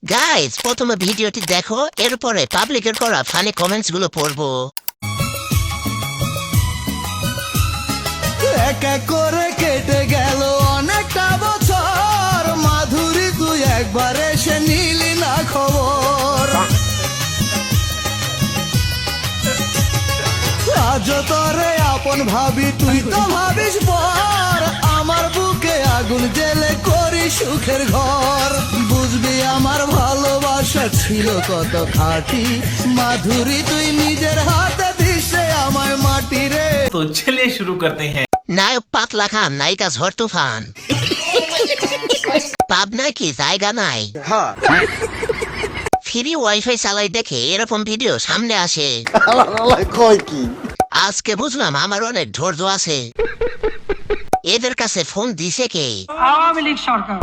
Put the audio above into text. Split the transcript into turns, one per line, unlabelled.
Guys, প্রথমে ভিডিওটি দেখো, এরপরে পাবলিকের করা ফানি কমেন্টস গুলো পড়বো।
এক এক করে কেটে গেল অনেকটা বছর, মাধুরী তুই একবার এসে নিলি না খবর। আজ তোরে আপন ভাবি, তুই তো ভাবিস পর, আমার বুকে আগুন জেলে করি সুখের ঘর। বুঝবি আমার ভালোবাসা ছিল কত খাঁটি, মাধুরী তুই নিজের হাতে দিছে আমায় মাটি রে।
तो चलिए शुरू करते हैं।
নায়ক পাতলা খান, নায়িকা ঝড় তুফান। পাবনায় কি জায়গা নাই? ফ্রি ওয়াইফাই চালাই দেখে এরকম ভিডিও সামনে আসে। আজকে বুঝলাম আমার অনেক ধৈর্য আছে। এদের কাছে ফোন দিছে কে?
আওয়ামী লীগ সরকার।